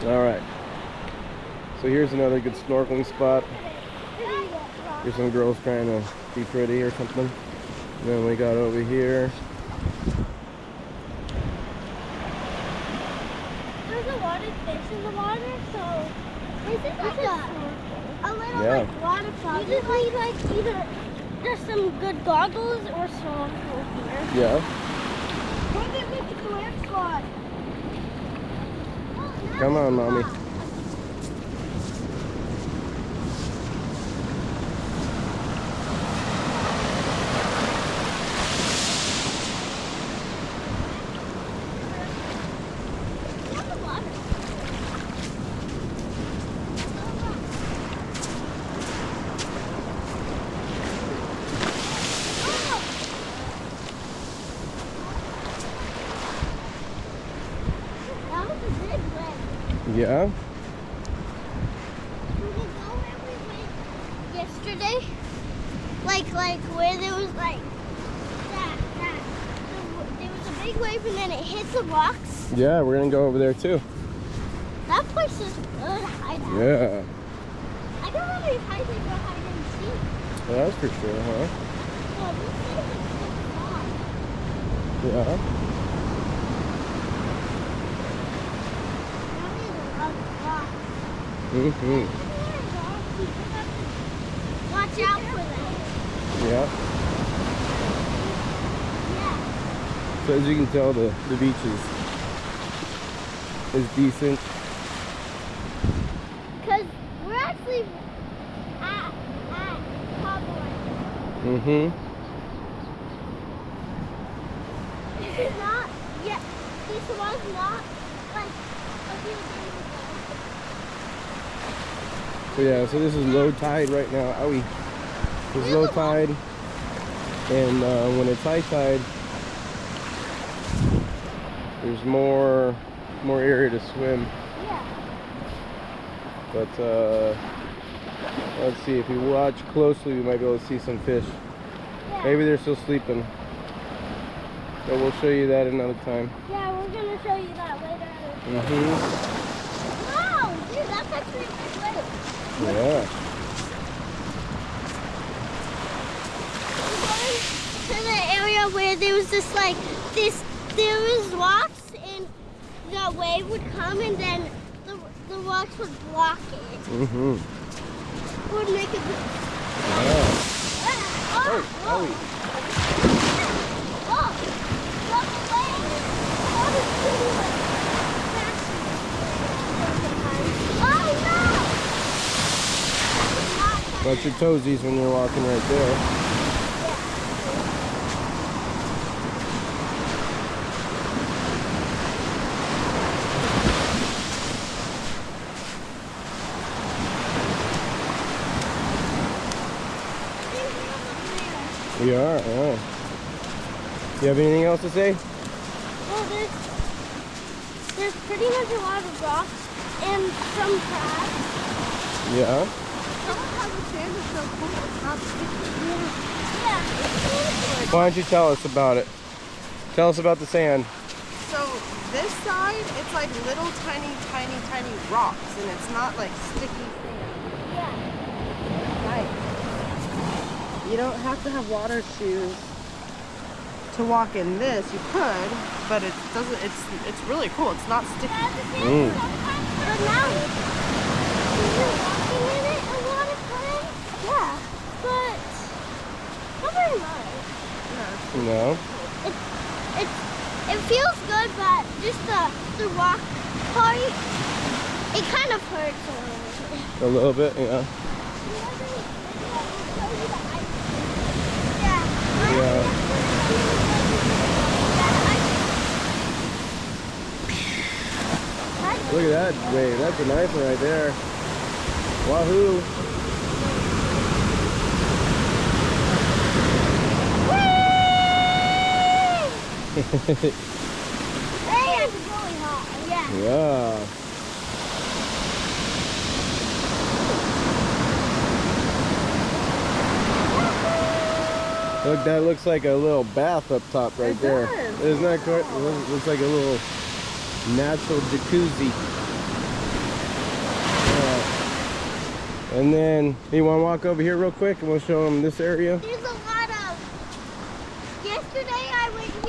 All right. So here's another good snorkeling spot. Here's some girls trying to be pretty or something. And then we got over here. There's a lot of fish in the water, so this is like a little like waterfall. You just need like either just some good goggles or snorkel here. Yeah. Come get me to the left squad. Come on, mommy. Yeah. We could go where we went yesterday. Like where there was like that. There was a big wave and then it hit the rocks. Yeah, we're gonna go over there too. That place is good hideout. Yeah. I don't know if I think we're hide and seek. Well, that's for sure, huh? Yeah, this thing is so fun. Yeah. Mm-hmm. Watch out for them. Yeah. Yeah. So as you can tell, the beach is decent. Because we're actually at Cowboy. Mm-hmm. This is not yet. This was not like a few days ago. So yeah, so this is low tide right now. Owie. This is low tide, and when it's high tide, there's more area to swim. Yeah. But let's see, if we watch closely, we might be able to see some fish. Yeah. Maybe they're still sleeping. But we'll show you that another time. Yeah, we're gonna show you that later. Mm-hmm. Wow, dude, that's actually great. Yeah. To the area where there was this there was rocks and the wave would come and then the rocks would block it. Mm-hmm. Would make it. Yeah. Oh, Owie. oh, the wave is oh no! Watch your toesies when you're walking right there. We are, yeah. You have anything else to say? Well, there's pretty much a lot of rocks and some crabs. Yeah. How the sand is so cool. It's not sticky. Yeah. Why don't you tell us about it? Tell us about the sand. So this side, it's like little tiny rocks, and it's not like sticky sand. Yeah. Nice. You don't have to have water shoes to walk in this. You could, but it doesn't. It's really cool. It's not sticky. Yeah, the sand is sometimes, but now you're walking in it a lot of times. Yeah, but not very much. No. It feels good, but just the rock part, it kind of hurts a little bit. A little bit, yeah. Yeah. Look at that wave. That's a nice one right there. Wahoo! Hey, it's really hot. Yeah. Yeah. Look, that looks like a little bath up top right It there. does. Isn't that correct? It looks like a little natural jacuzzi. And then you want to walk over here real quick and we'll show them this area. There's a lot of. Yesterday I went here